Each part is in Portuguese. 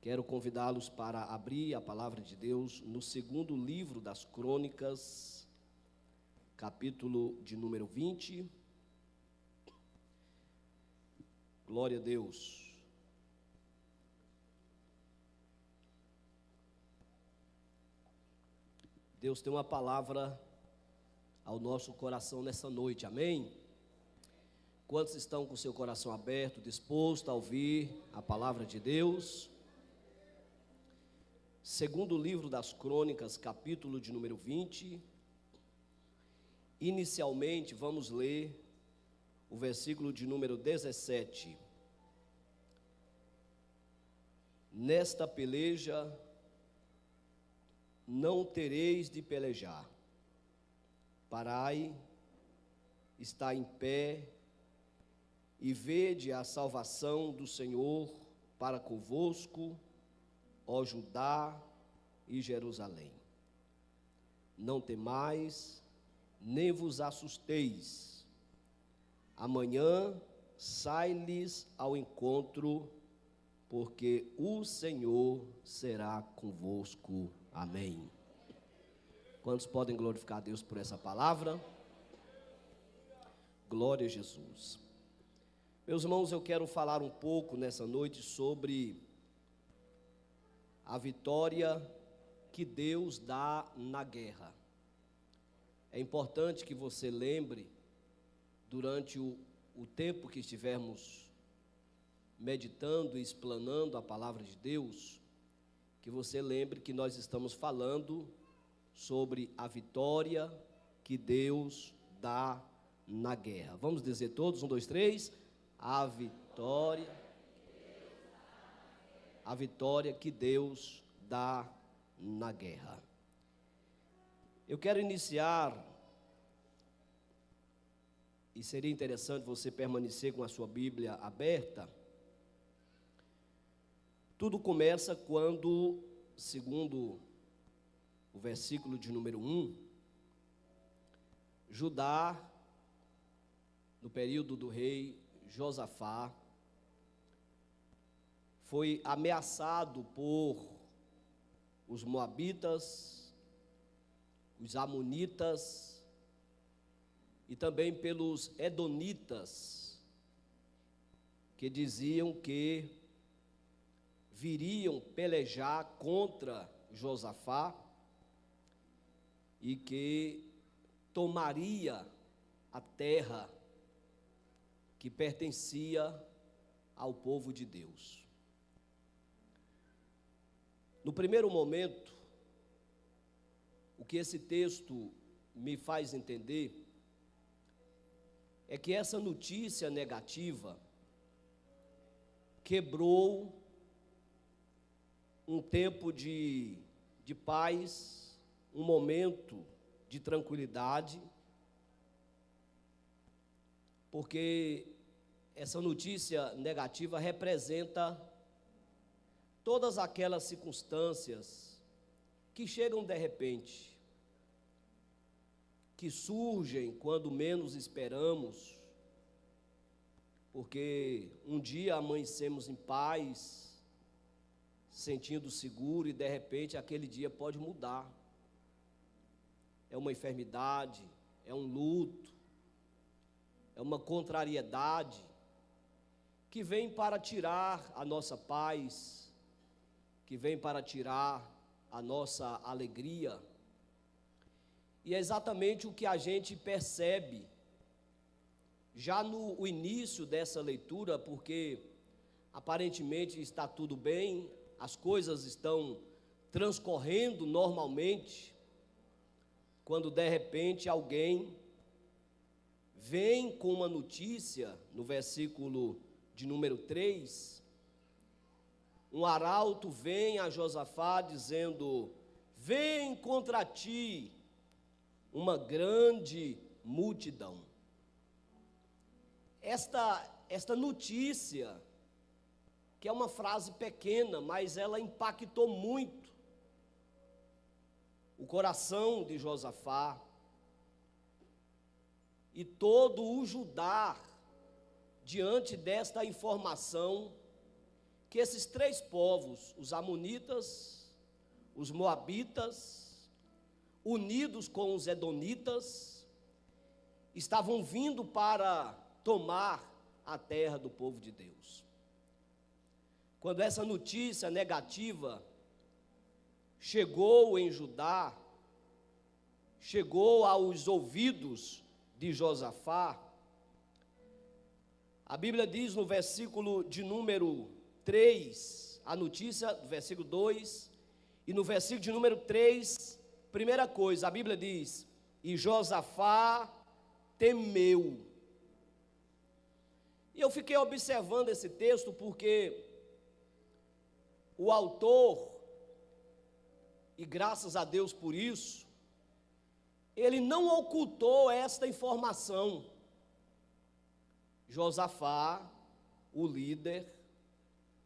Quero convidá-los para abrir a palavra de Deus no segundo livro das Crônicas, capítulo de número 20. Glória a Deus. Deus tem uma palavra ao nosso coração nessa noite, amém? Quantos estão com seu coração aberto, disposto a ouvir a palavra de Deus? Segundo livro das Crônicas, capítulo de número 20. Inicialmente, vamos ler o versículo de número 17. Nesta peleja não tereis de pelejar. Parai, está em pé, e vede a salvação do Senhor para convosco, ó Judá e Jerusalém. Não temais, nem vos assusteis. Amanhã sai-lhes ao encontro, porque o Senhor será convosco. Amém. Quantos podem glorificar a Deus por essa palavra? Glória a Jesus. Meus irmãos, eu quero falar um pouco nessa noite sobre a vitória que Deus dá na guerra. É importante que você lembre, durante o tempo que estivermos meditando e explanando a palavra de Deus, que você lembre que nós estamos falando sobre a vitória que Deus dá na guerra. Vamos dizer todos, 1, 2, 3, a vitória que Deus dá na guerra. Eu quero iniciar, e seria interessante você permanecer com a sua Bíblia aberta. Tudo começa quando, segundo o versículo de número 1, Judá, no período do rei Josafá, foi ameaçado por os moabitas, os amonitas e também pelos edonitas, que diziam que viriam pelejar contra Josafá e que tomaria a terra que pertencia ao povo de Deus. No primeiro momento, o que esse texto me faz entender é que essa notícia negativa quebrou um tempo de paz, um momento de tranquilidade, porque essa notícia negativa representa todas aquelas circunstâncias que chegam de repente, que surgem quando menos esperamos, porque um dia amanhecemos em paz, sentindo seguro, e de repente aquele dia pode mudar. É uma enfermidade, é um luto, é uma contrariedade que vem para tirar a nossa paz, que vem para tirar a nossa alegria. E é exatamente o que a gente percebe já no início dessa leitura, porque aparentemente está tudo bem, as coisas estão transcorrendo normalmente, quando de repente alguém vem com uma notícia, no versículo de número 3, um arauto vem a Josafá dizendo: vem contra ti uma grande multidão. Esta notícia, que é uma frase pequena, mas ela impactou muito o coração de Josafá e todo o Judá, diante desta informação que esses três povos, os amonitas, os moabitas, unidos com os edonitas, estavam vindo para tomar a terra do povo de Deus. Quando essa notícia negativa chegou em Judá, chegou aos ouvidos de Josafá, a Bíblia diz no versículo de número 3, a notícia do versículo 2, e no versículo de número 3, primeira coisa, a Bíblia diz: e Josafá temeu. E eu fiquei observando esse texto porque o autor, e graças a Deus por isso, ele não ocultou esta informação. Josafá, o líder,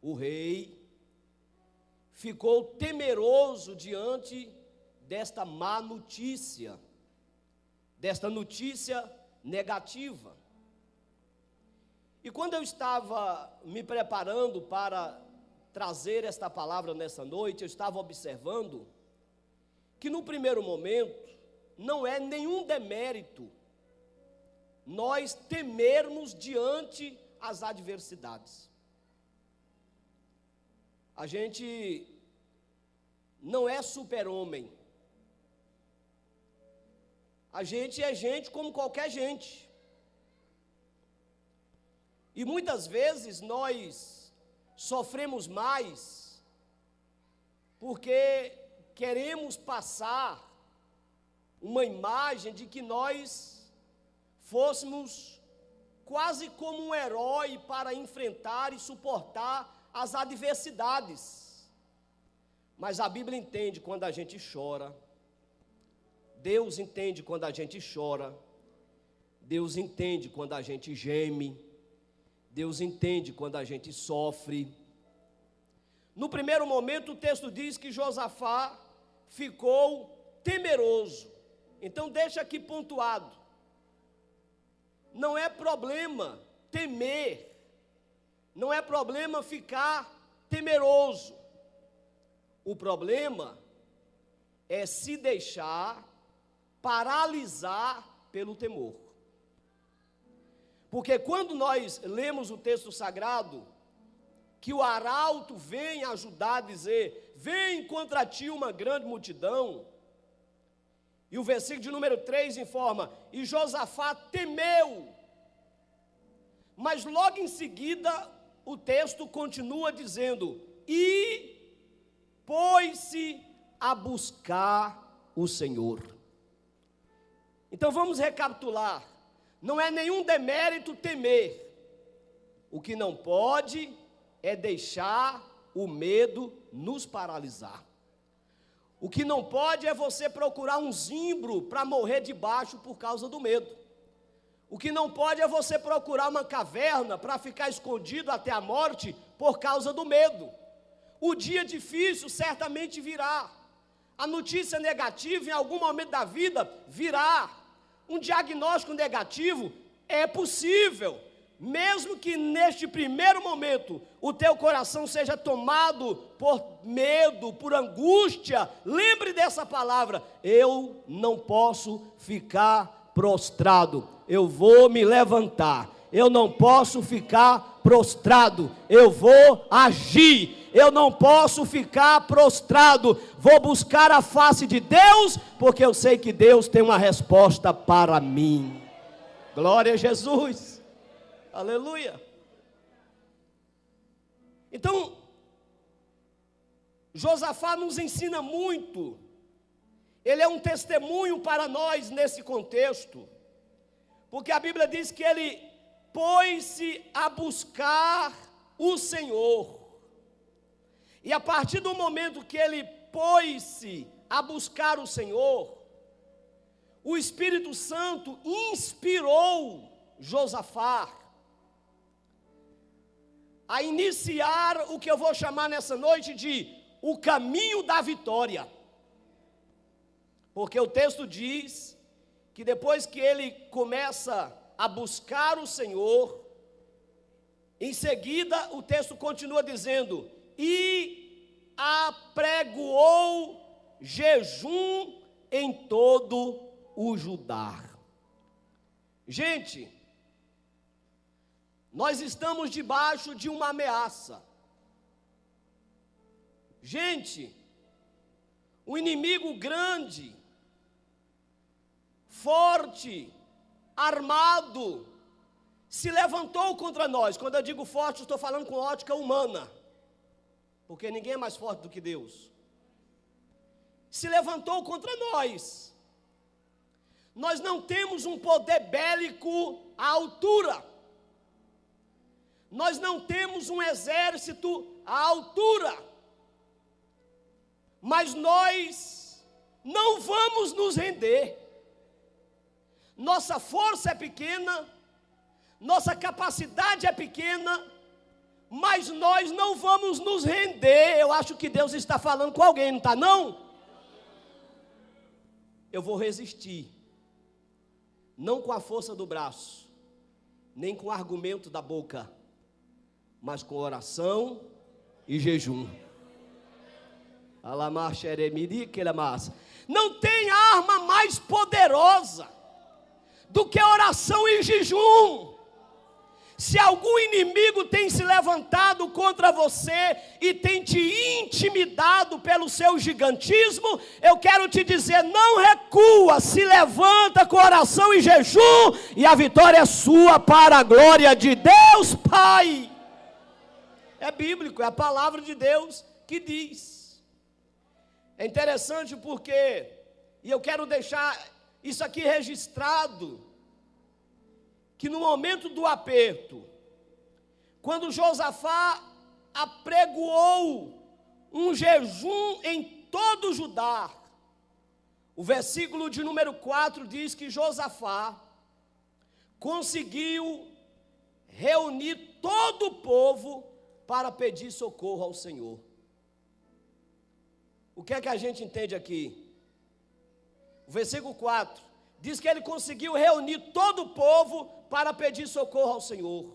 o rei, ficou temeroso diante desta má notícia, desta notícia negativa. E quando eu estava me preparando para trazer esta palavra nessa noite, eu estava observando que no primeiro momento não é nenhum demérito nós temermos diante as adversidades. A gente não é super-homem. A gente é gente como qualquer gente. E muitas vezes nós sofremos mais porque queremos passar uma imagem de que nós fôssemos quase como um herói para enfrentar e suportar as adversidades. Mas a Bíblia entende quando a gente chora, Deus entende quando a gente chora, Deus entende quando a gente geme, Deus entende quando a gente sofre. No primeiro momento o texto diz que Josafá ficou temeroso. Então deixa aqui pontuado, não é problema temer, não é problema ficar temeroso. O problema é se deixar paralisar pelo temor. Porque quando nós lemos o texto sagrado, que o arauto vem ajudar a dizer: vem contra ti uma grande multidão, e o versículo de número 3 informa: e Josafá temeu. Mas logo em seguida o texto continua dizendo: e pôs-se a buscar o Senhor. Então vamos recapitular. Não é nenhum demérito temer. O que não pode é deixar o medo nos paralisar. O que não pode é você procurar um zimbro para morrer debaixo por causa do medo. O que não pode é você procurar uma caverna para ficar escondido até a morte por causa do medo. O dia difícil certamente virá. A notícia negativa em algum momento da vida virá. Um diagnóstico negativo é possível, mesmo que neste primeiro momento o teu coração seja tomado por medo, por angústia. Lembre dessa palavra: eu não posso ficar prostrado, eu vou me levantar. Eu não posso ficar prostrado, eu vou agir. Eu não posso ficar prostrado, vou buscar a face de Deus, porque eu sei que Deus tem uma resposta para mim. Glória a Jesus, aleluia. Então, Josafá nos ensina muito, ele é um testemunho para nós nesse contexto, porque a Bíblia diz que ele pôs-se a buscar o Senhor. E a partir do momento que ele pôs-se a buscar o Senhor, o Espírito Santo inspirou Josafá a iniciar o que eu vou chamar nessa noite de o caminho da vitória. Porque o texto diz que depois que ele começa a buscar o Senhor, Em seguida, o texto continua dizendo: e apregoou jejum em todo o Judá. Gente, nós estamos debaixo de uma ameaça. Gente, um inimigo grande, forte, armado, se levantou contra nós. Quando eu digo forte, estou falando com ótica humana, porque ninguém é mais forte do que Deus. Se levantou contra nós. Nós não temos um poder bélico à altura. Nós não temos um exército à altura. Mas nós não vamos nos render. Nossa força é pequena, nossa capacidade é pequena, mas nós não vamos nos render. Eu acho que Deus está falando com alguém, não está não? Eu vou resistir, não com a força do braço, nem com o argumento da boca, mas com oração e jejum. Não tem arma mais poderosa do que oração e jejum. Se algum inimigo tem se levantado contra você e tem te intimidado pelo seu gigantismo, eu quero te dizer: não recua, se levanta com oração e jejum, e a vitória é sua para a glória de Deus Pai. É bíblico, é a palavra de Deus que diz. É interessante porque, e eu quero deixar isso aqui registrado, que no momento do aperto, quando Josafá apregoou um jejum em todo o Judá, o versículo de número 4 diz que Josafá conseguiu reunir todo o povo para pedir socorro ao Senhor. O que é que a gente entende aqui? O versículo 4 diz que ele conseguiu reunir todo o povo para pedir socorro ao Senhor.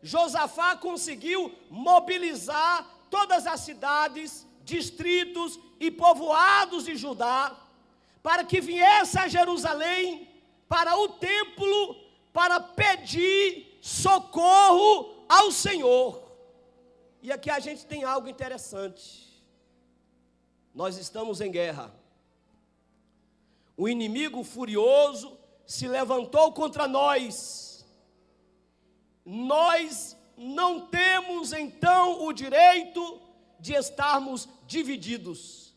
Josafá conseguiu mobilizar todas as cidades, distritos e povoados de Judá, para que viesse a Jerusalém, para o templo, para pedir socorro ao Senhor. E aqui a gente tem algo interessante. Nós estamos em guerra. O inimigo furioso se levantou contra nós. Nós não temos então o direito de estarmos divididos.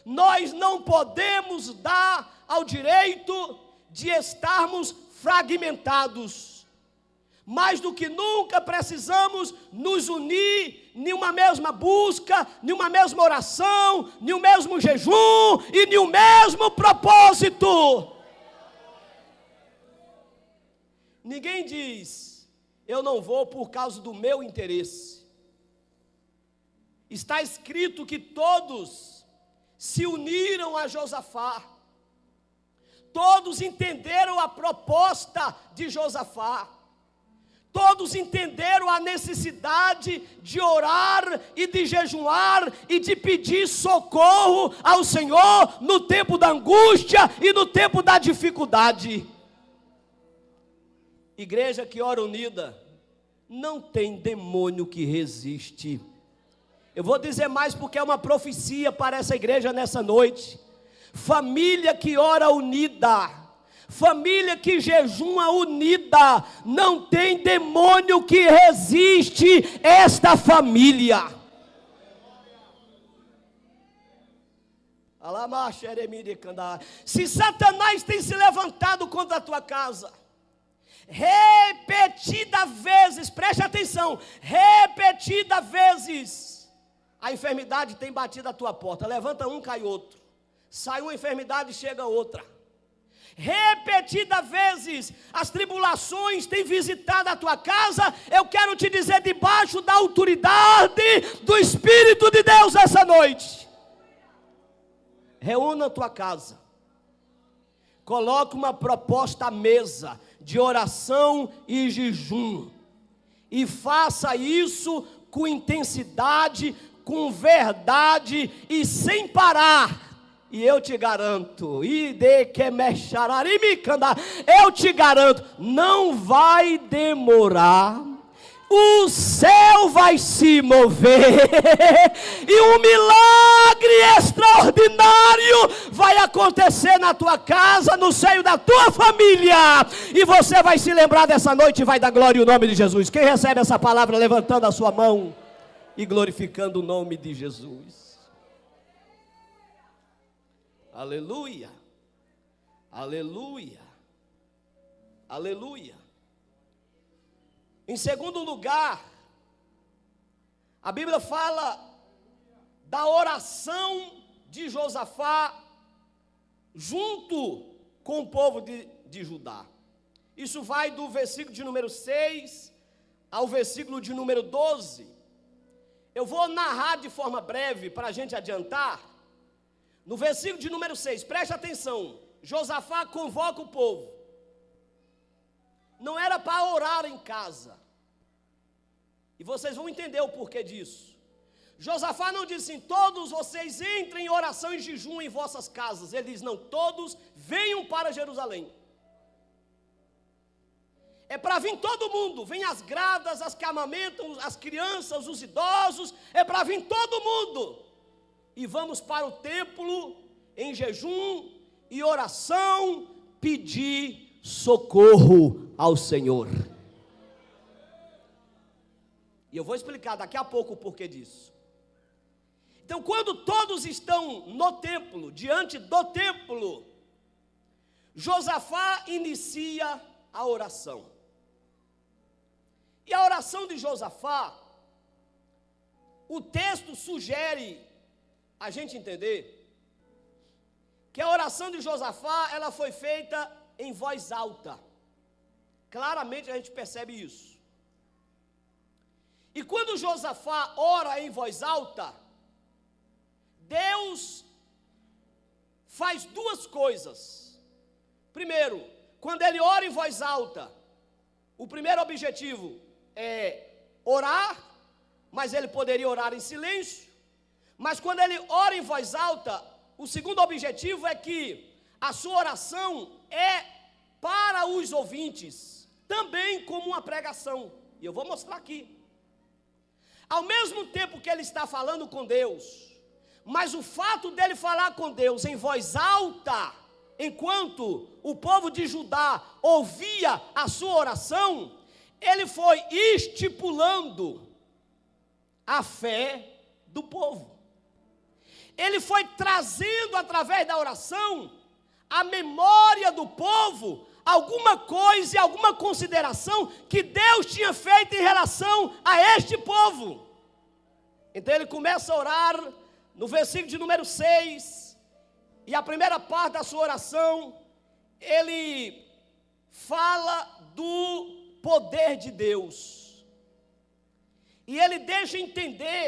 Nós não podemos dar ao direito de estarmos fragmentados. Mais do que nunca precisamos nos unir em uma mesma busca, em uma mesma oração, em um mesmo jejum e em um mesmo propósito. Ninguém diz: eu não vou por causa do meu interesse. Está escrito que todos se uniram a Josafá. Todos entenderam a proposta de Josafá. Todos entenderam a necessidade de orar e de jejuar e de pedir socorro ao Senhor no tempo da angústia e no tempo da dificuldade. Igreja que ora unida, não tem demônio que resiste. Eu vou dizer mais porque é uma profecia para essa igreja nessa noite. Família que ora unida, família que jejuma unida, não tem demônio que resiste esta família. Se Satanás tem se levantado contra a tua casa, repetidas vezes, preste atenção, repetidas vezes, a enfermidade tem batido a tua porta. Levanta um, cai outro. Sai uma enfermidade, chega outra. Repetidas vezes as tribulações têm visitado a tua casa. Eu quero te dizer, debaixo da autoridade do Espírito de Deus essa noite, reúna a tua casa, coloque uma proposta à mesa de oração e jejum, e faça isso com intensidade, com verdade e sem parar. E eu te garanto, eu te garanto, não vai demorar, o céu vai se mover, e um milagre extraordinário vai acontecer na tua casa, no seio da tua família, e você vai se lembrar dessa noite e vai dar glória ao nome de Jesus. Quem recebe essa palavra levantando a sua mão e glorificando o nome de Jesus? Aleluia, aleluia, aleluia. Em segundo lugar, a Bíblia fala da oração de Josafá junto com o povo de Judá. Isso vai do versículo de número 6 ao versículo de número 12. Eu vou narrar de forma breve para a gente adiantar. No versículo de número 6, preste atenção, Josafá convoca o povo. Não era para orar em casa. E vocês vão entender o porquê disso. Josafá não diz assim: todos vocês entrem em oração e jejum em vossas casas. Ele diz: não, todos venham para Jerusalém. É para vir todo mundo, vem as grávidas, as que amamentam, as crianças, os idosos, é para vir todo mundo. E vamos para o templo em jejum e oração, pedir socorro ao Senhor. E eu vou explicar daqui a pouco o porquê disso. Então, quando todos estão no templo, diante do templo, Josafá inicia a oração. E a oração de Josafá, o texto sugere a gente entender que a oração de Josafá, ela foi feita em voz alta. Claramente a gente percebe isso. E quando Josafá ora em voz alta, Deus faz duas coisas. Primeiro, quando ele ora em voz alta, o primeiro objetivo é orar, mas ele poderia orar em silêncio. Mas quando ele ora em voz alta, o segundo objetivo é que a sua oração é para os ouvintes, também como uma pregação. E eu vou mostrar aqui. Ao mesmo tempo que ele está falando com Deus, mas o fato dele falar com Deus em voz alta, enquanto o povo de Judá ouvia a sua oração, ele foi estipulando a fé do povo. Ele foi trazendo através da oração a memória do povo, alguma coisa e alguma consideração que Deus tinha feito em relação a este povo. Então ele começa a orar no versículo de número 6, e a primeira parte da sua oração, ele fala do poder de Deus. E ele deixa entender,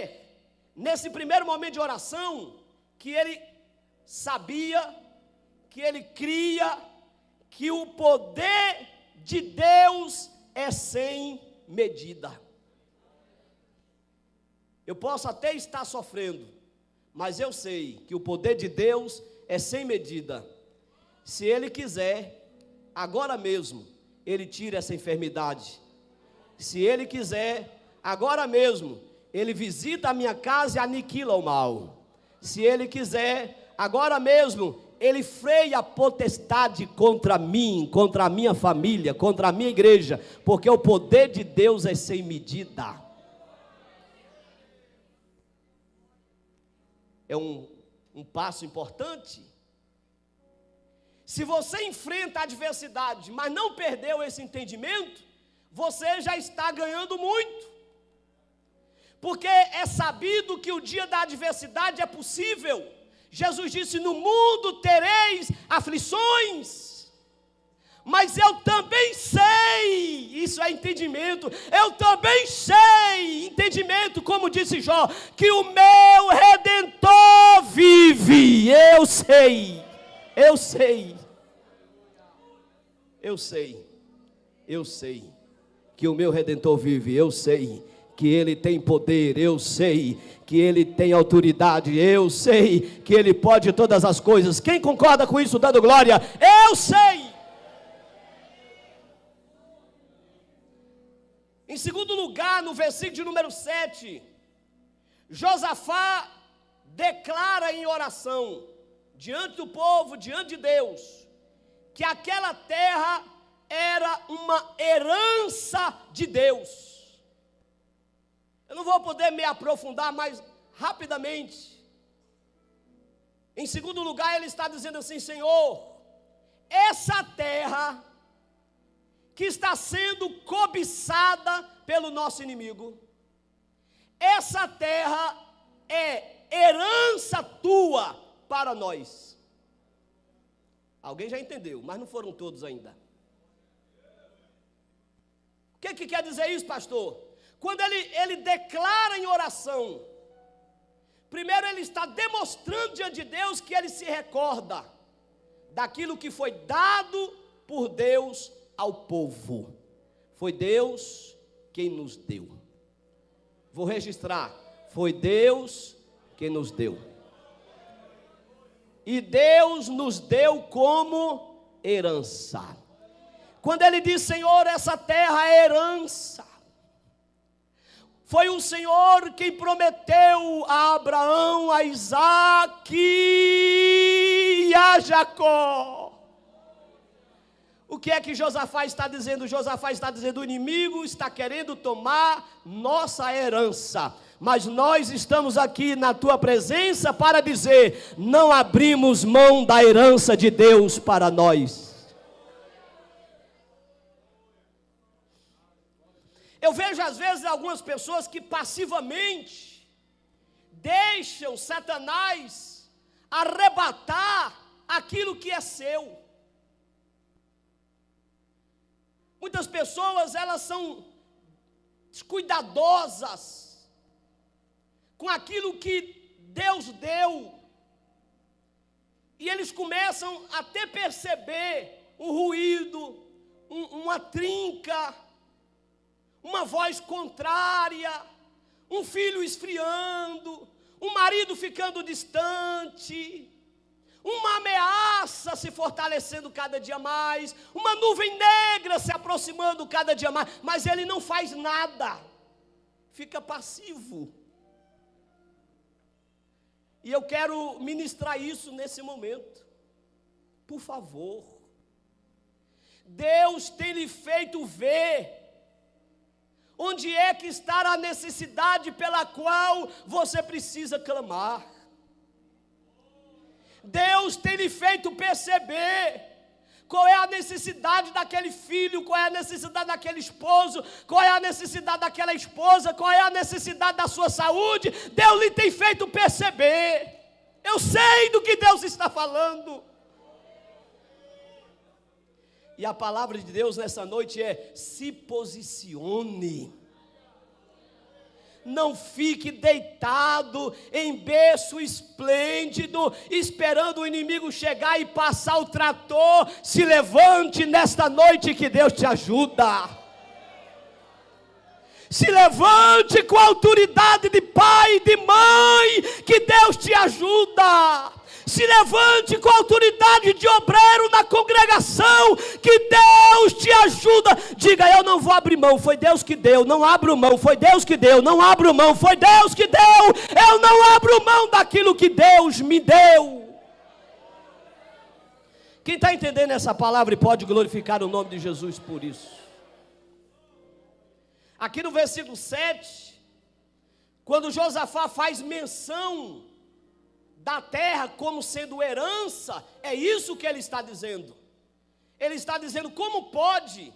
nesse primeiro momento de oração, que ele sabia, que ele cria, que o poder de Deus é sem medida. Eu posso até estar sofrendo, mas eu sei que o poder de Deus é sem medida. Se Ele quiser, agora mesmo, Ele tira essa enfermidade. Se Ele quiser, agora mesmo, Ele visita a minha casa e aniquila o mal. Se Ele quiser, agora mesmo, Ele freia a potestade contra mim, contra a minha família, contra a minha igreja, porque o poder de Deus é sem medida. É um passo importante. Se você enfrenta a adversidade, mas não perdeu esse entendimento, você já está ganhando muito. Porque é sabido que o dia da adversidade é possível. Jesus disse: no mundo tereis aflições. Mas eu também sei, isso é entendimento, eu também sei, entendimento, como disse Jó, que o meu Redentor vive. Eu sei que o meu Redentor vive, eu sei que Ele tem poder, eu sei que Ele tem autoridade, eu sei que Ele pode todas as coisas. Quem concorda com isso, dando glória? Eu sei. Em segundo lugar, no versículo de número 7, Josafá declara em oração, diante do povo, diante de Deus, que aquela terra era uma herança de Deus. Eu não vou poder me aprofundar mais rapidamente. Em segundo lugar, ele está dizendo assim: Senhor, essa terra que está sendo cobiçada pelo nosso inimigo, essa terra é herança tua para nós. Alguém já entendeu, mas não foram todos ainda. O que quer dizer isso, pastor? Quando ele declara em oração, primeiro ele está demonstrando diante de Deus que ele se recorda daquilo que foi dado por Deus ao povo. Foi Deus quem nos deu. Vou registrar. Foi Deus quem nos deu. E Deus nos deu como herança. Quando ele diz, Senhor, essa terra é herança, foi o Senhor quem prometeu a Abraão, a Isaque e a Jacó. O que é que Josafá está dizendo? Josafá está dizendo: o inimigo está querendo tomar nossa herança, mas nós estamos aqui na tua presença para dizer: não abrimos mão da herança de Deus para nós. Eu vejo às vezes algumas pessoas que passivamente deixam Satanás arrebatar aquilo que é seu. Muitas pessoas, elas são descuidadosas com aquilo que Deus deu, e eles começam a até perceber um ruído, uma trinca, uma voz contrária, um filho esfriando, um marido ficando distante, uma ameaça se fortalecendo cada dia mais, uma nuvem negra se aproximando cada dia mais, mas ele não faz nada, fica passivo. E eu quero ministrar isso nesse momento. Por favor, Deus tem lhe feito ver onde é que está a necessidade pela qual você precisa clamar. Deus tem lhe feito perceber qual é a necessidade daquele filho, qual é a necessidade daquele esposo, qual é a necessidade daquela esposa, qual é a necessidade da sua saúde. Deus lhe tem feito perceber. Eu sei do que Deus está falando. E a palavra de Deus nessa noite é: se posicione. Não fique deitado em berço esplêndido, esperando o inimigo chegar e passar o trator. Se levante nesta noite que Deus te ajuda. Se levante com a autoridade de pai e de mãe, que Deus te ajuda. Se levante com a autoridade de obreiro na congregação, que Deus te ajuda. Diga: eu não vou abrir mão, foi Deus que deu. Não abro mão, foi Deus que deu. Não abro mão, foi Deus que deu. Eu não abro mão daquilo que Deus me deu. Quem está entendendo essa palavra e pode glorificar o nome de Jesus por isso? Aqui no versículo 7, quando Josafá faz menção da terra como sendo herança, é isso que ele está dizendo. Ele está dizendo: como pode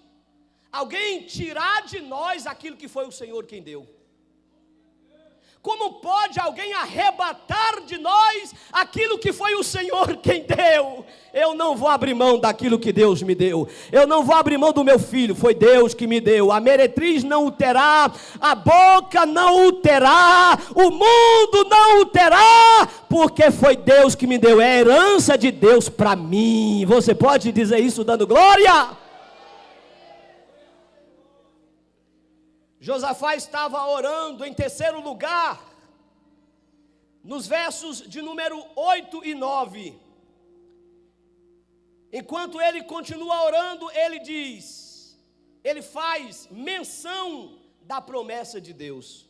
alguém tirar de nós aquilo que foi o Senhor quem deu? Como pode alguém arrebatar de nós aquilo que foi o Senhor quem deu? Eu não vou abrir mão daquilo que Deus me deu. Eu não vou abrir mão do meu filho, foi Deus que me deu. A meretriz não o terá, a boca não o terá, o mundo não o terá, porque foi Deus que me deu. É a herança de Deus para mim. Você pode dizer isso dando glória? Josafá estava orando em terceiro lugar, nos versos de número 8 e 9. Enquanto ele continua orando, ele faz menção da promessa de Deus.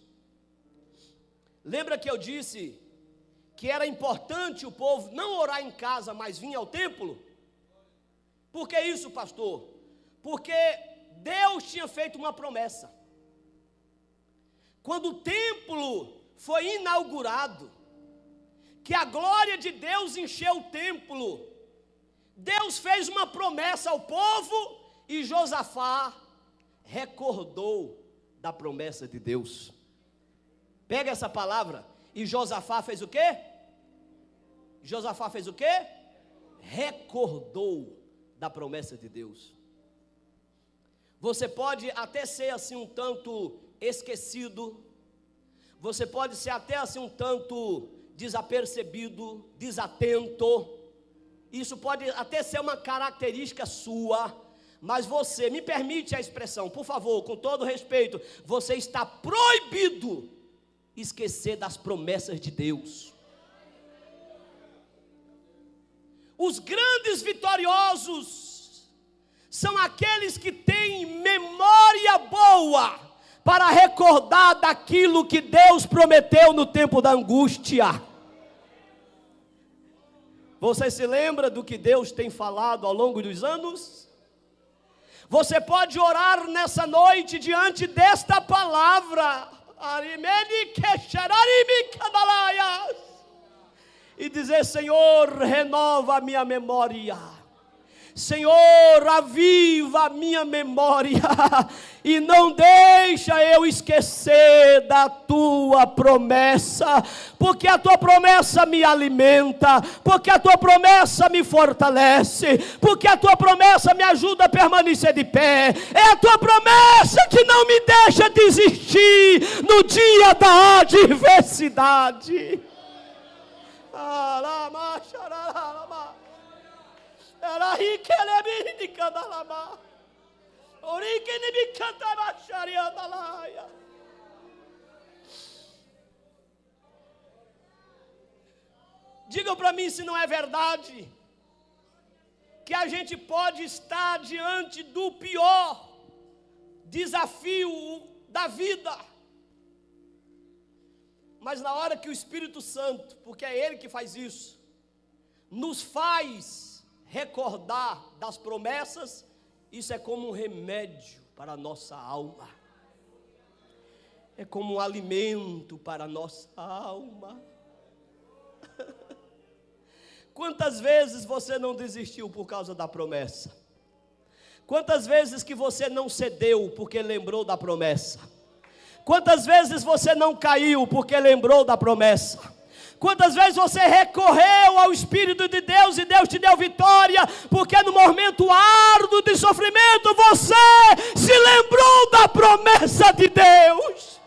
Lembra que eu disse que era importante o povo não orar em casa, mas vir ao templo? Por que isso, pastor? Porque Deus tinha feito uma promessa. Quando o templo foi inaugurado, que a glória de Deus encheu o templo, Deus fez uma promessa ao povo e Josafá recordou da promessa de Deus. Pega essa palavra. E Josafá fez o quê? Josafá fez o quê? Recordou da promessa de Deus. Você pode até ser assim um tanto esquecido, você pode ser até assim um tanto desapercebido, desatento, isso pode até ser uma característica sua, mas você, me permite a expressão, por favor, com todo respeito, você está proibido esquecer das promessas de Deus. Os grandes vitoriosos são aqueles que têm memória boa para recordar daquilo que Deus prometeu no tempo da angústia. Você se lembra do que Deus tem falado ao longo dos anos? Você pode orar nessa noite diante desta palavra e dizer: Senhor, renova a minha memória, Senhor, aviva a minha memória, e não deixa eu esquecer da tua promessa, porque a tua promessa me alimenta, porque a tua promessa me fortalece, porque a tua promessa me ajuda a permanecer de pé. É a tua promessa que não me deixa desistir no dia da adversidade. Digam para mim se não é verdade que a gente pode estar diante do pior desafio da vida, mas na hora que o Espírito Santo, porque é Ele que faz isso, nos faz recordar das promessas, isso é como um remédio para a nossa alma, é como um alimento para a nossa alma. Quantas vezes você não desistiu por causa da promessa? Quantas vezes que você não cedeu porque lembrou da promessa? Quantas vezes você não caiu porque lembrou da promessa? Quantas vezes você recorreu ao Espírito de Deus e Deus te deu vitória, porque no momento árduo de sofrimento você se lembrou da promessa de Deus?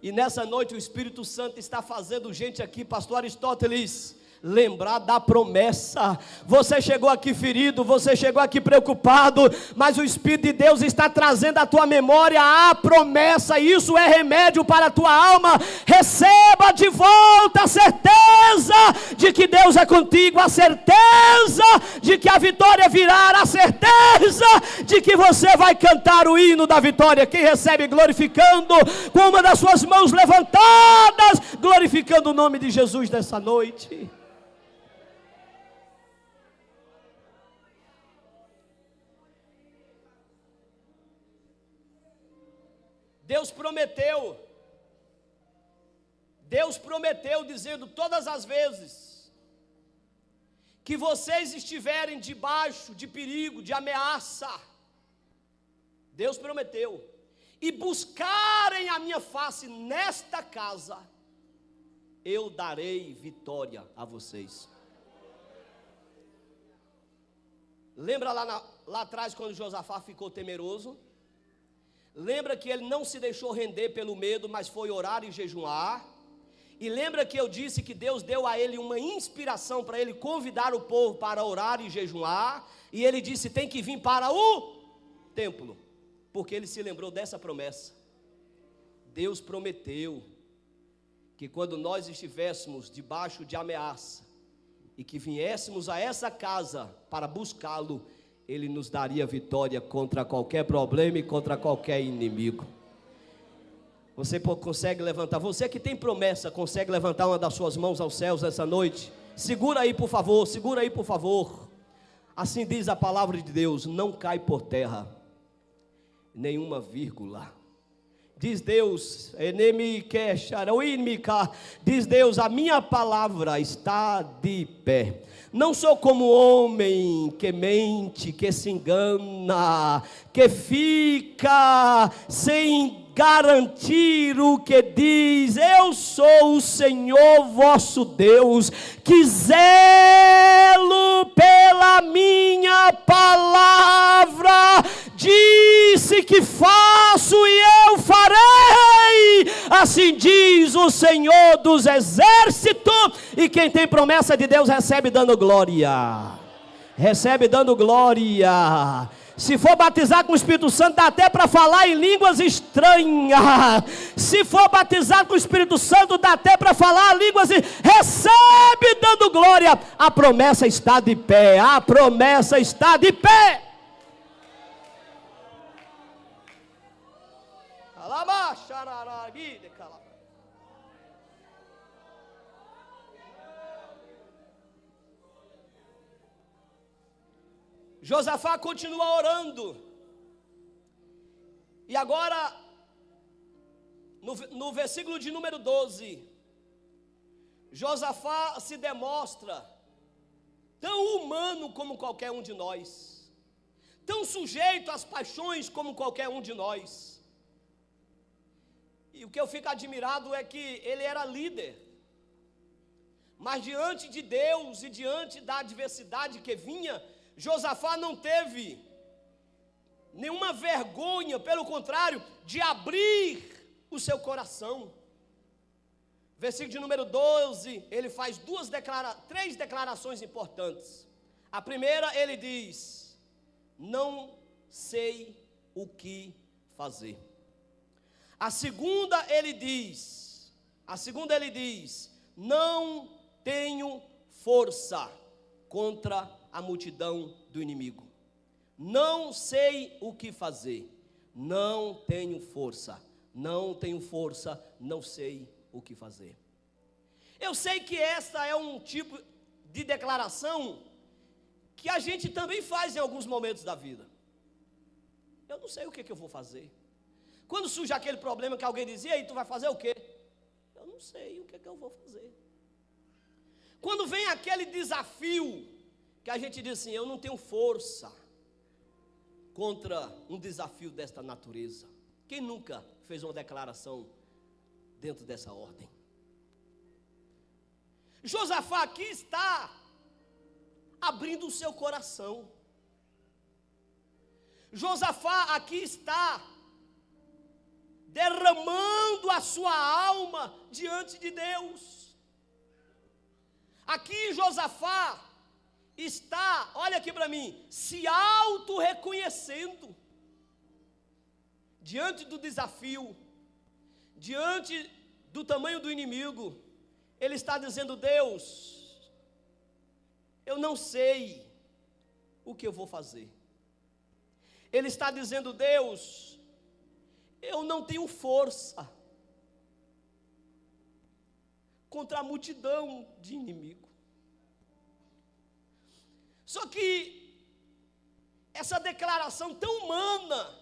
E nessa noite o Espírito Santo está fazendo gente aqui, pastor Aristóteles, lembrar da promessa. Você chegou aqui ferido, você chegou aqui preocupado, mas o Espírito de Deus está trazendo à tua memória a promessa. Isso é remédio para a tua alma. Receba de volta a certeza de que Deus é contigo, a certeza de que a vitória virá, a certeza de que você vai cantar o hino da vitória. Quem recebe glorificando com uma das suas mãos levantadas, glorificando o nome de Jesus nessa noite. Deus prometeu dizendo: todas as vezes que vocês estiverem debaixo de perigo, de ameaça, Deus prometeu, e buscarem a minha face nesta casa, eu darei vitória a vocês. Lembra lá atrás quando Josafá ficou temeroso? Lembra que ele não se deixou render pelo medo, mas foi orar e jejuar, E lembra que eu disse que Deus deu a ele uma inspiração para ele convidar o povo para orar e jejuar, e ele disse: tem que vir para o templo, porque ele se lembrou dessa promessa. Deus prometeu que quando nós estivéssemos debaixo de ameaça, e que viéssemos a essa casa para buscá-lo, Ele nos daria vitória contra qualquer problema e contra qualquer inimigo. Você consegue levantar, você que tem promessa, consegue levantar uma das suas mãos aos céus essa noite? Segura aí por favor, segura aí por favor. Assim diz a palavra de Deus: não cai por terra nenhuma vírgula. Diz Deus, diz Deus: a minha palavra está de pé. Não sou como homem que mente, que se engana, que fica sem garantir o que diz. Eu sou o Senhor vosso Deus, que zelo pela minha palavra. Disse que faço e eu farei. Assim diz o Senhor dos exércitos. E quem tem promessa de Deus recebe dando glória. Recebe dando glória. Se for batizar com o Espírito Santo, dá até para falar em línguas estranhas. Se for batizar com o Espírito Santo, dá até para falar línguas. Recebe dando glória. A promessa está de pé. A promessa está de pé. Josafá continua orando. E agora, no versículo de número 12, Josafá se demonstra tão humano como qualquer um de nós, tão sujeito às paixões como qualquer um de nós. E o que eu fico admirado é que ele era líder, mas diante de Deus e diante da adversidade que vinha, Josafá não teve nenhuma vergonha, pelo contrário, de abrir o seu coração. Versículo de número 12, ele faz três declarações importantes. A primeira, ele diz: não sei o que fazer. A segunda ele diz, não tenho força contra a multidão do inimigo. Não sei o que fazer, não tenho força, não sei o que fazer. Eu sei que essa é um tipo de declaração que a gente também faz em alguns momentos da vida. Eu não sei o que eu vou fazer. Quando surge aquele problema que alguém dizia: e aí, tu vai fazer o quê? Eu não sei o que eu vou fazer. Quando vem aquele desafio que a gente diz assim: eu não tenho força contra um desafio desta natureza. Quem nunca fez uma declaração dentro dessa ordem? Josafá aqui está abrindo o seu coração. Josafá aqui está derramando a sua alma diante de Deus. Aqui Josafá está, olha aqui para mim, se auto-reconhecendo diante do desafio, diante do tamanho do inimigo. Ele está dizendo: Deus, eu não sei o que eu vou fazer. Ele está dizendo: Deus, eu não tenho força contra a multidão de inimigo. Só que essa declaração tão humana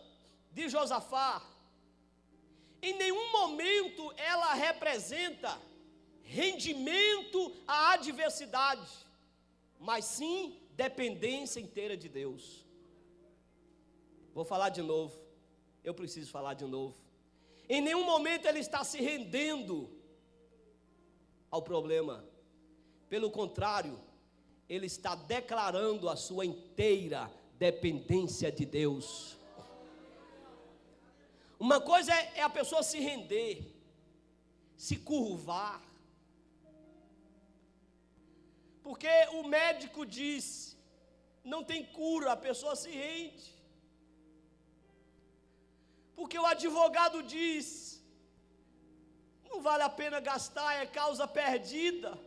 de Josafá, em nenhum momento ela representa rendimento à adversidade, mas sim dependência inteira de Deus. Vou falar de novo, eu preciso falar de novo. Em nenhum momento ele está se rendendo ao problema, pelo contrário, ele está declarando a sua inteira dependência de Deus. Uma coisa é a pessoa se render, se curvar, Porque o médico disse, não tem cura, a pessoa se rende. Porque o advogado diz, não vale a pena gastar, é causa perdida,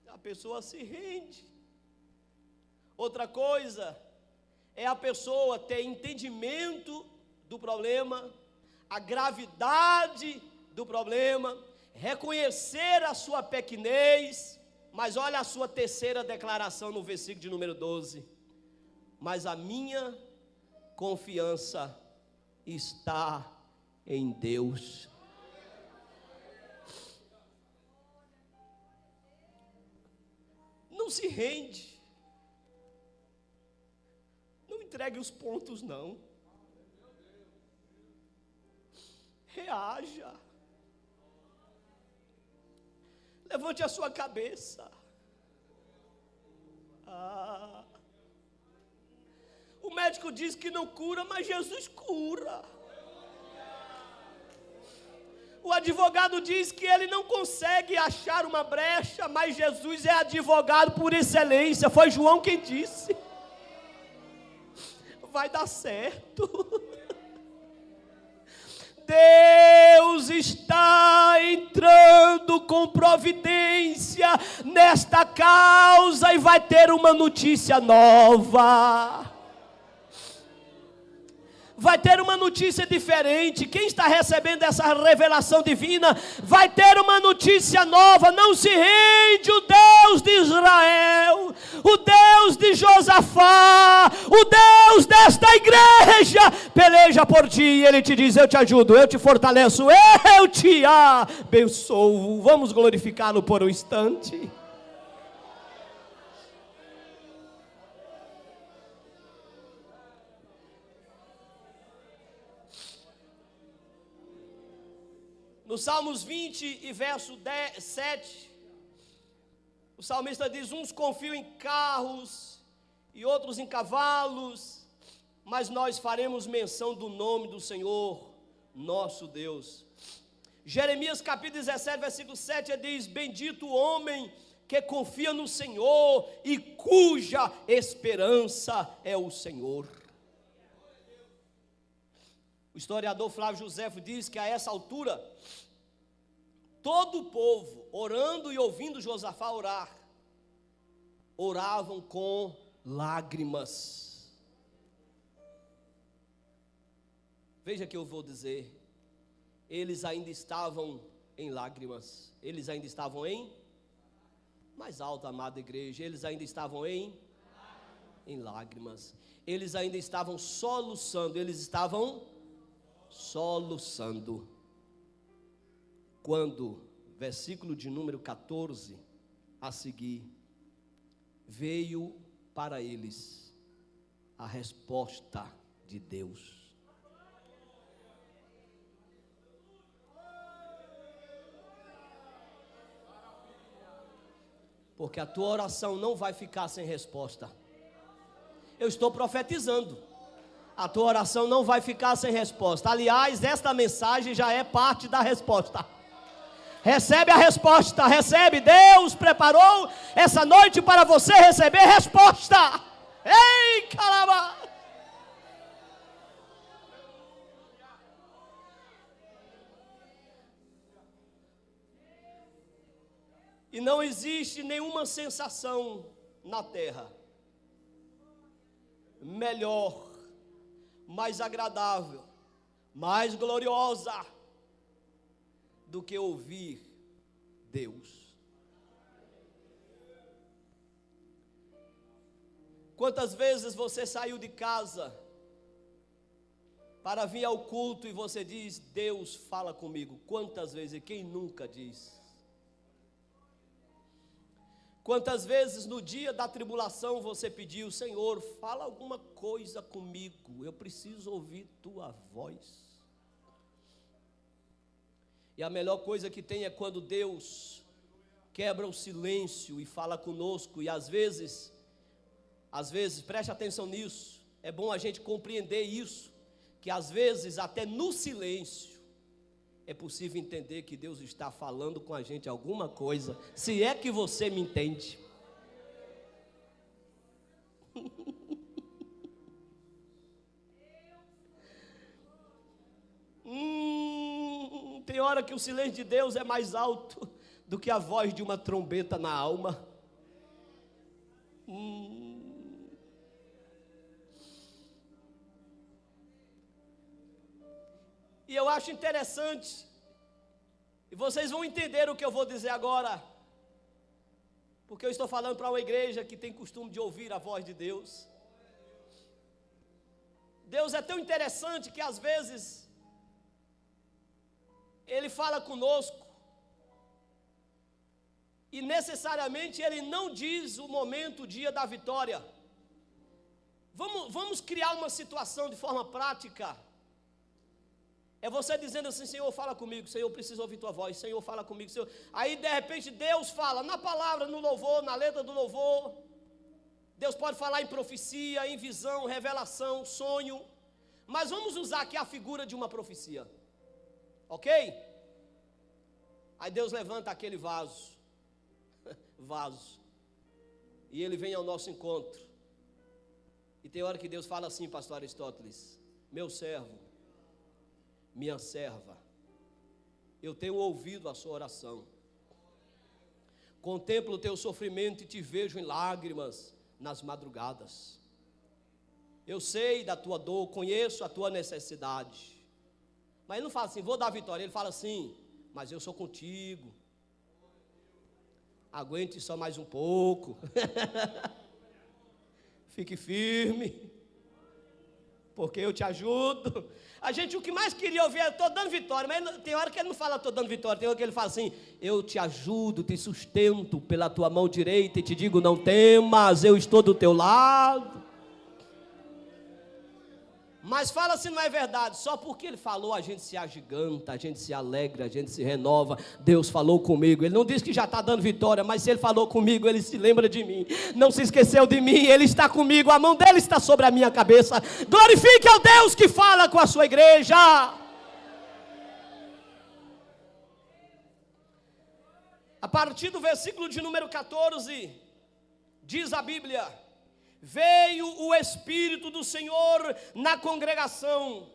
a pessoa se rende. Outra coisa é a pessoa ter entendimento do problema, a gravidade do problema, reconhecer a sua pequenez. Mas olha a sua terceira declaração no versículo de número 12. Mas a minha confiança está em Deus. Não se rende. Não entregue os pontos, não. Reaja. Levante a sua cabeça. O médico diz que não cura, mas Jesus cura. O advogado diz que ele não consegue achar uma brecha, mas Jesus é advogado por excelência. Foi João quem disse. Vai dar certo. Deus está entrando com providência nesta causa e vai ter uma notícia nova. Vai ter uma notícia diferente. Quem está recebendo essa revelação divina vai ter uma notícia nova. Não se rende o Deus de Israel, o Deus de Josafá, o Deus desta igreja peleja por ti e Ele te diz, eu te ajudo, eu te fortaleço, eu te abençoo. Vamos glorificá-lo por um instante. No Salmos 20 e verso 7, o salmista diz, uns confiam em carros e outros em cavalos, mas nós faremos menção do nome do Senhor, nosso Deus. Jeremias capítulo 17, versículo 7, diz, bendito o homem que confia no Senhor e cuja esperança é o Senhor. O historiador Flávio Josefo diz que a essa altura, todo o povo, orando e ouvindo Josafá orar, oravam com lágrimas. Veja que eu vou dizer, eles ainda estavam em lágrimas, eles ainda estavam em, mais alto, amada igreja, eles ainda estavam em lágrimas, eles ainda estavam soluçando, quando, versículo de número 14 a seguir, veio para eles a resposta de Deus. Porque a tua oração não vai ficar sem resposta. Eu estou profetizando. A tua oração não vai ficar sem resposta. Aliás, esta mensagem já é parte da resposta. Recebe a resposta, recebe. Deus preparou essa noite para você receber resposta. Ei, caramba! E não existe nenhuma sensação na terra melhor, mais agradável, mais gloriosa do que ouvir Deus. Quantas vezes você saiu de casa para vir ao culto e você diz, Deus fala comigo? Quantas vezes? E quem nunca diz? Quantas vezes no dia da tribulação você pediu, Senhor, fala alguma coisa comigo, eu preciso ouvir tua voz. E a melhor coisa que tem é quando Deus quebra o silêncio e fala conosco. E às vezes, preste atenção nisso, é bom a gente compreender isso, que às vezes até no silêncio é possível entender que Deus está falando com a gente alguma coisa, se é que você me entende. Tem hora que o silêncio de Deus é mais alto do que a voz de uma trombeta na alma. E eu acho interessante, e vocês vão entender o que eu vou dizer agora, porque eu estou falando para uma igreja que tem costume de ouvir a voz de Deus. Deus é tão interessante que às vezes Ele fala conosco e necessariamente Ele não diz o momento, o dia da vitória. Vamos criar uma situação de forma prática. É você dizendo assim: Senhor, fala comigo, Senhor, eu preciso ouvir tua voz, Senhor, fala comigo, Senhor. Aí de repente Deus fala na palavra, no louvor, na letra do louvor. Deus pode falar em profecia, em visão, revelação, sonho. Mas vamos usar aqui a figura de uma profecia, ok? Aí Deus levanta aquele vaso, e Ele vem ao nosso encontro. E tem hora que Deus fala assim, pastor Aristóteles: meu servo, minha serva, eu tenho ouvido a sua oração, contemplo o teu sofrimento e te vejo em lágrimas nas madrugadas. Eu sei da tua dor, conheço a tua necessidade. Mas ele não fala assim, vou dar vitória. Ele fala assim, mas eu sou contigo. Aguente só mais um pouco. Fique firme, porque eu te ajudo. A gente o que mais queria ouvir é: estou dando vitória. Mas tem hora que ele não fala estou dando vitória. Tem hora que ele fala assim: eu te ajudo, te sustento pela tua mão direita e te digo, não temas, eu estou do teu lado. Mas fala se não é verdade. Só porque ele falou a gente se agiganta, a gente se alegra, a gente se renova. Deus falou comigo. Ele não diz que já está dando vitória, mas se ele falou comigo, ele se lembra de mim. Não se esqueceu de mim, ele está comigo. A mão dele está sobre a minha cabeça. Glorifique ao Deus que fala com a sua igreja. A partir do versículo de número 14, diz a Bíblia: veio o Espírito do Senhor na congregação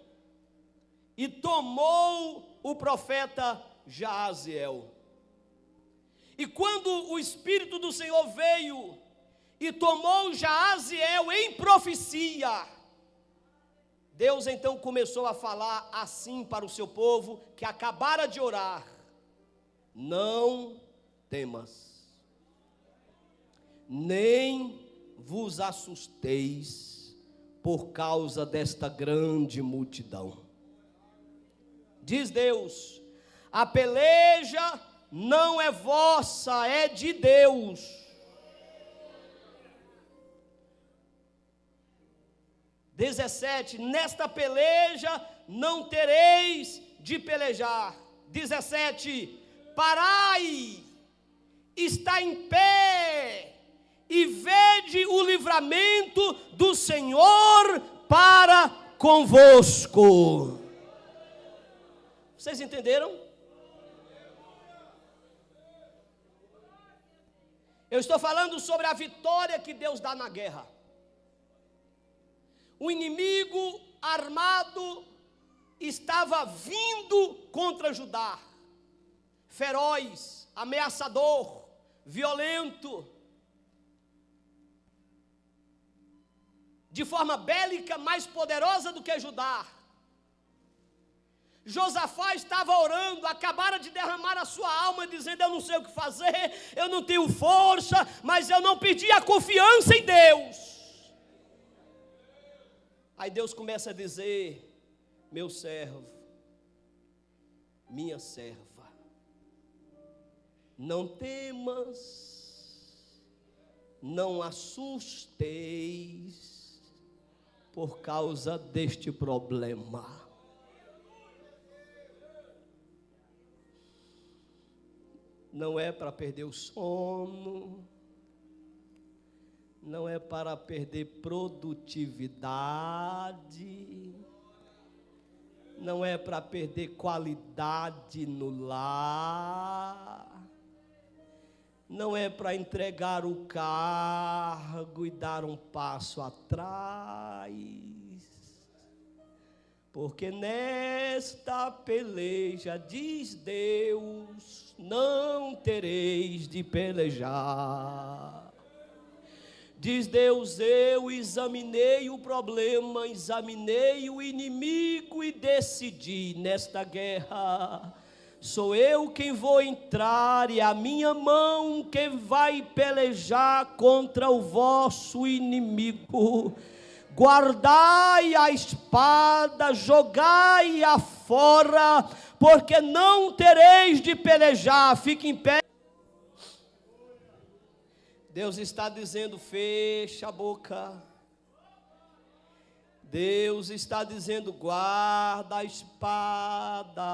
e tomou o profeta Jaaziel. E quando o Espírito do Senhor veio e tomou Jaaziel em profecia, Deus então começou a falar assim para o seu povo que acabara de orar: não temas, nem vos assusteis por causa desta grande multidão. Diz Deus: a peleja não é vossa, é de Deus. (17) Nesta peleja não tereis de pelejar. 17: parai, está em pé, e vede o livramento do Senhor para convosco. Vocês entenderam? Eu estou falando sobre a vitória que Deus dá na guerra. O inimigo armado estava vindo contra Judá, feroz, ameaçador, violento, de forma bélica, mais poderosa do que Judá. Josafá estava orando, acabara de derramar a sua alma, dizendo: eu não sei o que fazer, eu não tenho força, mas eu não perdi a confiança em Deus. Aí Deus começa a dizer: meu servo, minha serva, não temas, não assusteis por causa deste problema. Não é para perder o sono, não é para perder produtividade, não é para perder qualidade no lar, não é para entregar o cargo e dar um passo atrás, Porque nesta peleja, diz Deus, não tereis de pelejar. Diz Deus, eu examinei o problema, examinei o inimigo e decidi nesta guerra. Sou eu quem vou entrar e a minha mão quem vai pelejar contra o vosso inimigo. Guardai a espada, jogai-a fora, porque não tereis de pelejar. Fique em pé. Deus está dizendo, fecha a boca. Deus está dizendo, guarda a espada.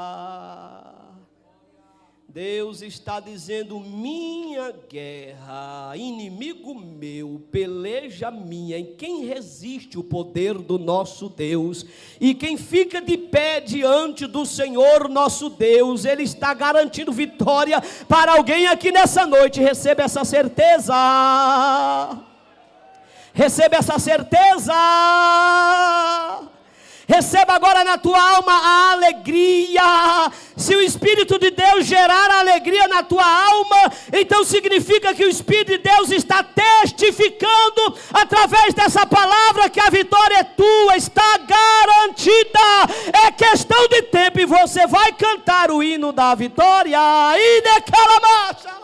Deus está dizendo, minha guerra, inimigo meu, peleja minha. E quem resiste o poder do nosso Deus? E quem fica de pé diante do Senhor nosso Deus, Ele está garantindo vitória para alguém aqui nessa noite. Receba essa certeza. Receba essa certeza. Receba agora na tua alma a alegria. Se o Espírito de Deus gerar alegria na tua alma, então significa que o Espírito de Deus está testificando através dessa palavra que a vitória é tua, está garantida. É questão de tempo e você vai cantar o hino da vitória. E declara marcha.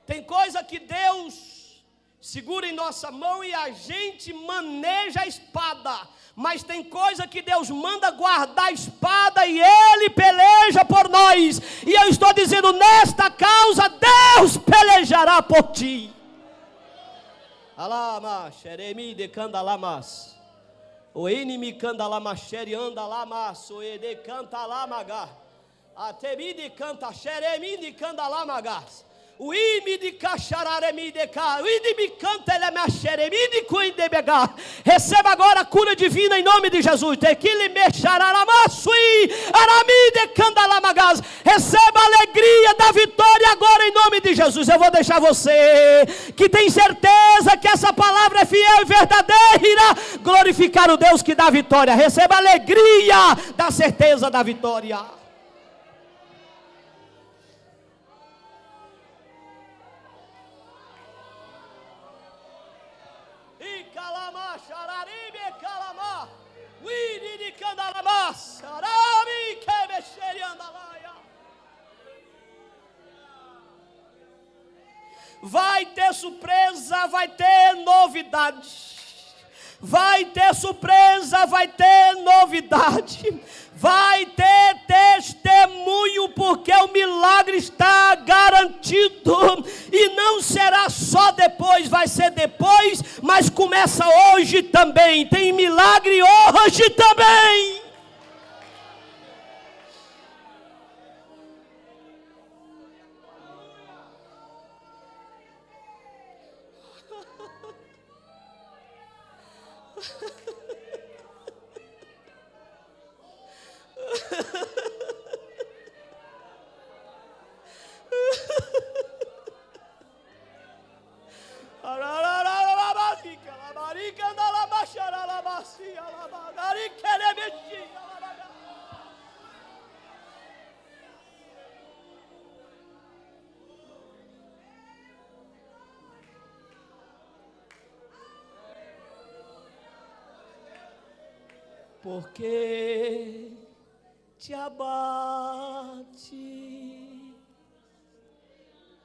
Tem coisa que Deus segura em nossa mão e a gente maneja a espada. Mas tem coisa que Deus manda guardar a espada e Ele peleja por nós. E eu estou dizendo, nesta causa Deus pelejará por ti. Alama, xeremi de candalamas. O inimi candalamaxeri andalamas. O ede cantalamaga. Atemi de canta xeremi de candalamagas. O imi de cachararemi de cá, o imi canta ele mexeremi de cuidebega. Receba agora a cura divina em nome de Jesus. Tequile mexararamassui, arami de candalamagas. Receba a alegria da vitória agora em nome de Jesus. Eu vou deixar você que tem certeza que essa palavra é fiel e verdadeira glorificar o Deus que dá vitória. Receba a alegria da certeza da vitória. Vai ter surpresa, vai ter novidade. Vai ter surpresa, vai ter novidade. Vai ter testemunho, porque o milagre está garantido. E não será só depois, vai ser depois, mas começa hoje também. Tem milagre hoje também. Porque te abate,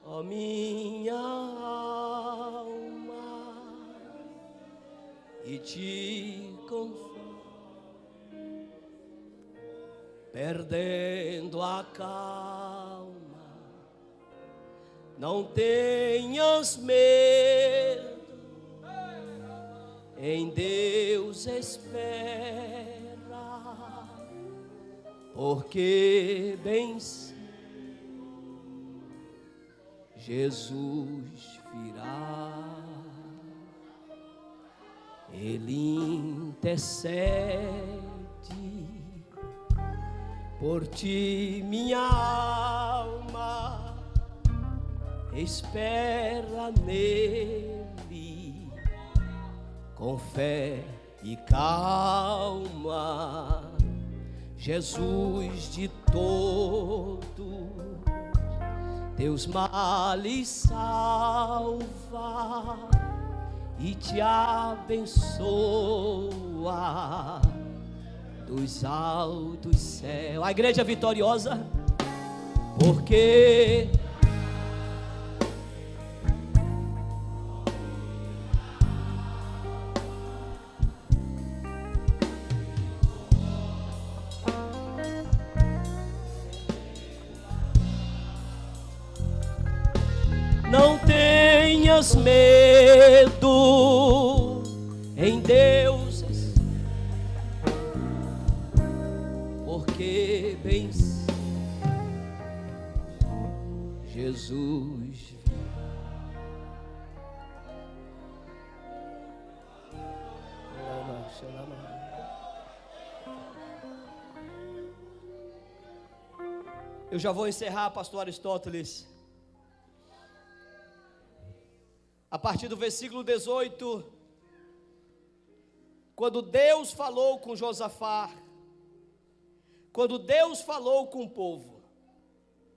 ó minha alma, e te conforta, perdendo a calma. Não tenhas medo, em Deus espera, porque bem Jesus virá. Ele intercede por ti, minha alma. Espera nele, com fé e calma, Jesus de todo teus males salva e te abençoa dos altos céus. A igreja vitoriosa, porque não tenhas medo em Deus, porque bem Jesus Eu já vou encerrar, pastor Aristóteles. A partir do versículo 18, quando Deus falou com Josafá, quando Deus falou com o povo,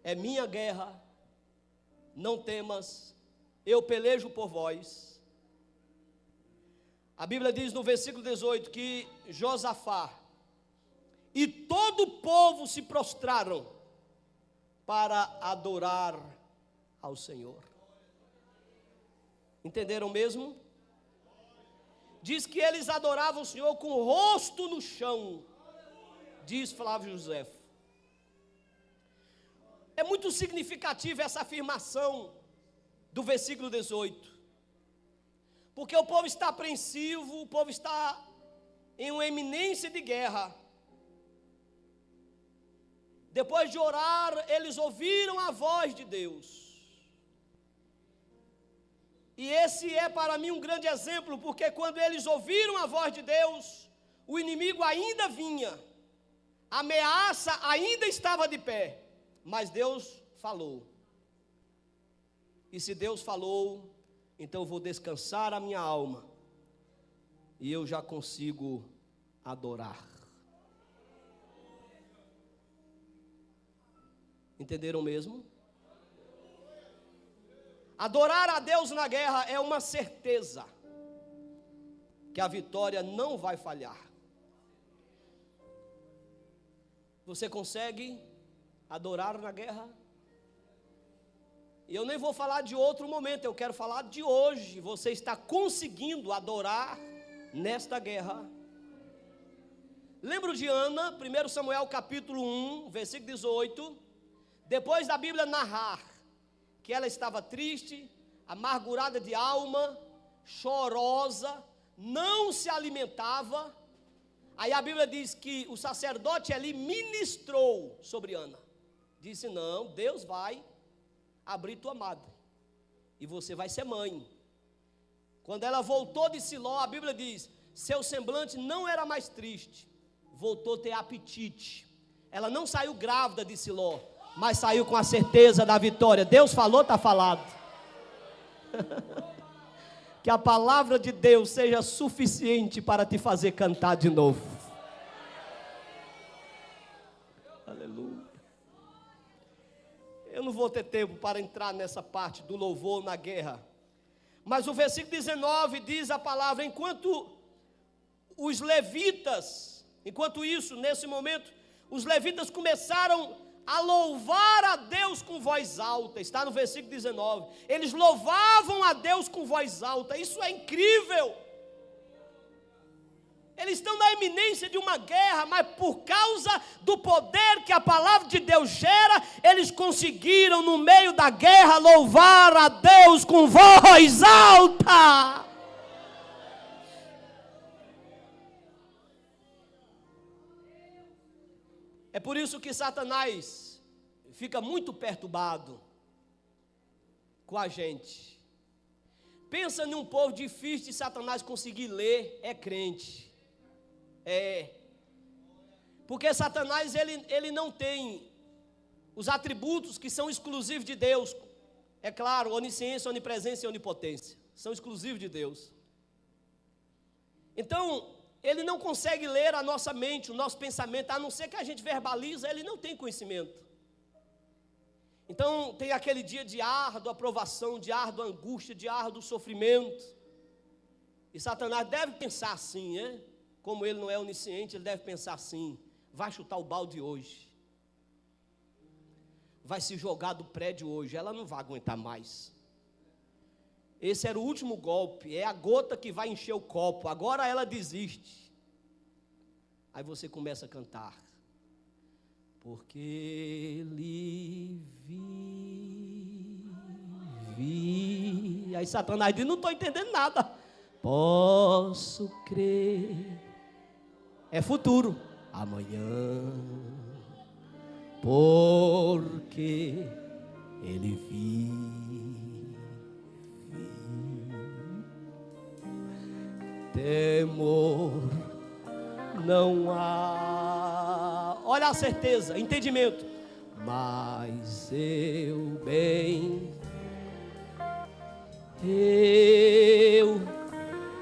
é minha guerra, não temas, eu pelejo por vós. A Bíblia diz no versículo 18 que Josafá e todo o povo se prostraram para adorar ao Senhor. Entenderam mesmo? Diz que eles adoravam o Senhor com o rosto no chão, diz Flávio José. É muito significativa essa afirmação do versículo 18, porque o povo está apreensivo, o povo está em uma iminência de guerra. Depois de orar, eles ouviram a voz de Deus. E esse é para mim um grande exemplo, porque quando eles ouviram a voz de Deus, o inimigo ainda vinha, a ameaça ainda estava de pé, mas Deus falou. E se Deus falou, então eu vou descansar a minha alma, e eu já consigo adorar. Entenderam mesmo? Adorar a Deus na guerra é uma certeza que a vitória não vai falhar. Você consegue adorar na guerra? E eu nem vou falar de outro momento, eu quero falar de hoje. Você está conseguindo adorar nesta guerra? Lembro de Ana, 1 Samuel capítulo 1, versículo 18. Depois da Bíblia narrar que ela estava triste, amargurada de alma, chorosa, não se alimentava. Aí a Bíblia diz que o sacerdote ali ministrou sobre Ana. Disse: não, Deus vai abrir tua madre, e você vai ser mãe. Quando ela voltou de Siló, a Bíblia diz, seu semblante não era mais triste, voltou a ter apetite. Ela não saiu grávida de Siló, mas saiu com a certeza da vitória. Deus falou, está falado. Que a palavra de Deus seja suficiente para te fazer cantar de novo. Aleluia. Eu não vou ter tempo para entrar nessa parte do louvor na guerra, mas o versículo 19 diz a palavra: enquanto os levitas, nesse momento, os levitas começaram a louvar a Deus com voz alta. Está no versículo 19. Eles louvavam a Deus com voz alta. Isso é incrível. Eles estão na iminência de uma guerra, mas por causa do poder que a palavra de Deus gera, eles conseguiram no meio da guerra louvar a Deus com voz alta. É por isso que Satanás fica muito perturbado com a gente. Pensa num povo difícil de Satanás conseguir ler, é crente. Porque Satanás ele não tem os atributos que são exclusivos de Deus. É claro, onisciência, onipresença e onipotência são exclusivos de Deus. Então, Ele não consegue ler a nossa mente, o nosso pensamento, a não ser que a gente verbaliza, Ele não tem conhecimento. Então, tem aquele dia de árdua aprovação, de árdua angústia, de árduo sofrimento. E Satanás deve pensar assim, né? Como ele não é onisciente, ele deve pensar assim: vai chutar o balde hoje, vai se jogar do prédio hoje, ela não vai aguentar mais. Esse era o último golpe, é a gota que vai encher o copo, agora ela desiste. Aí você começa a cantar: porque Ele vive. Aí Satanás diz: não estou entendendo nada. Posso crer. É futuro. Amanhã. Porque Ele vive. Temor não há. Olha a certeza, entendimento. Mas eu bem.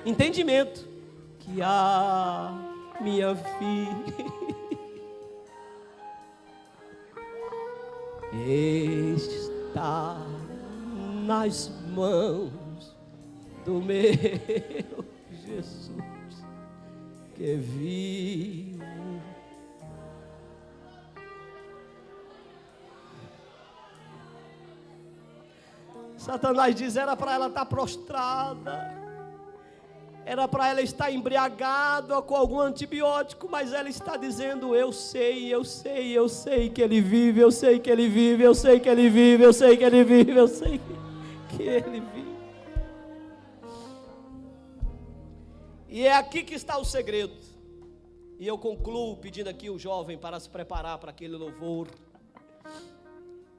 Entendimento. Que a minha filha está nas mãos do meu Jesus, que vive. Satanás diz: era para ela estar prostrada, era para ela estar embriagada com algum antibiótico, mas ela está dizendo: eu sei que Ele vive, eu sei que Ele vive, eu sei que Ele vive, eu sei que Ele vive, eu sei que Ele vive. E é aqui que está o segredo. E eu concluo pedindo aqui o jovem para se preparar para aquele louvor.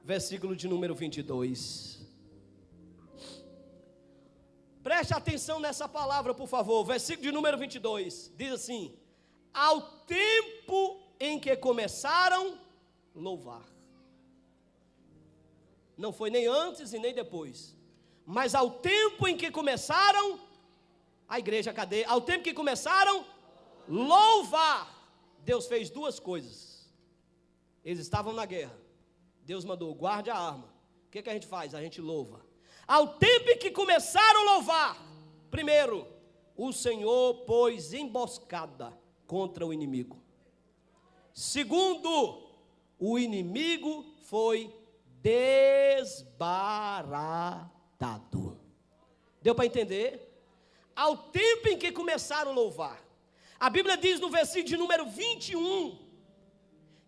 Versículo de número 22. Preste atenção nessa palavra, por favor. Versículo de número 22. Diz assim: ao tempo em que começaram a louvar. Não foi nem antes e nem depois. Mas ao tempo em que começaram, a igreja, cadê? Ao tempo que começaram a louvar, Deus fez duas coisas. Eles estavam na guerra. Deus mandou: guarde a arma. O que a gente faz? A gente louva. Ao tempo em que começaram a louvar, primeiro, o Senhor pôs emboscada contra o inimigo. Segundo, o inimigo foi desbaratado. Deu para entender? Ao tempo em que começaram a louvar. A Bíblia diz no versículo de número 21,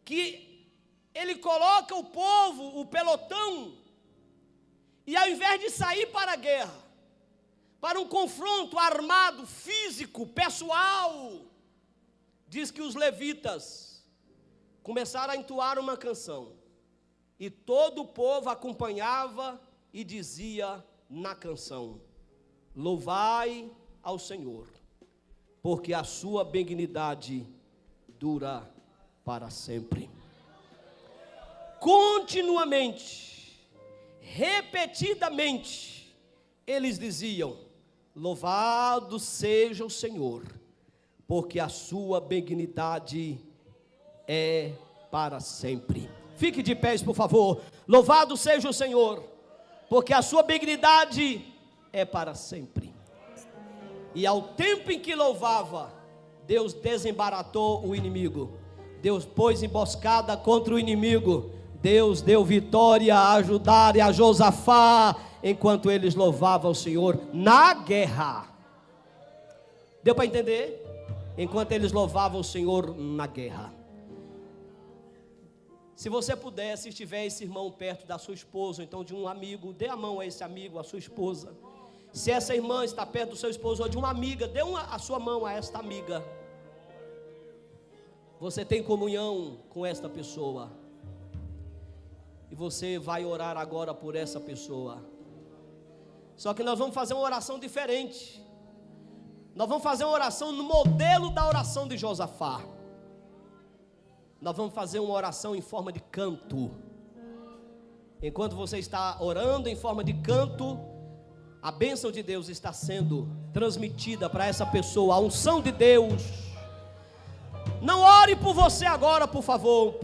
que ele coloca o povo, o pelotão, e ao invés de sair para a guerra, para um confronto armado, físico, pessoal, diz que os levitas começaram a entoar uma canção, e todo o povo acompanhava e dizia na canção: louvai ao Senhor, porque a sua benignidade dura para sempre. Continuamente, repetidamente, eles diziam: louvado seja o Senhor, porque a sua benignidade é para sempre. Fique de pés, por favor. Louvado seja o Senhor, porque a sua benignidade é para sempre. E ao tempo em que louvava, Deus desembaratou o inimigo. Deus pôs emboscada contra o inimigo. Deus deu vitória a Judá e a Josafá, enquanto eles louvavam o Senhor na guerra. Deu para entender? Enquanto eles louvavam o Senhor na guerra. Se você puder, se estiver esse irmão perto da sua esposa, ou então de um amigo, dê a mão a esse amigo, a sua esposa. Se essa irmã está perto do seu esposo ou de uma amiga, dê a sua mão a esta amiga. Você tem comunhão com esta pessoa. E você vai orar agora por essa pessoa. Só que nós vamos fazer uma oração diferente. Nós vamos fazer uma oração no modelo da oração de Josafá. Nós vamos fazer uma oração em forma de canto. Enquanto você está orando em forma de canto, a bênção de Deus está sendo transmitida para essa pessoa, a unção de Deus. Não ore por você agora, por favor.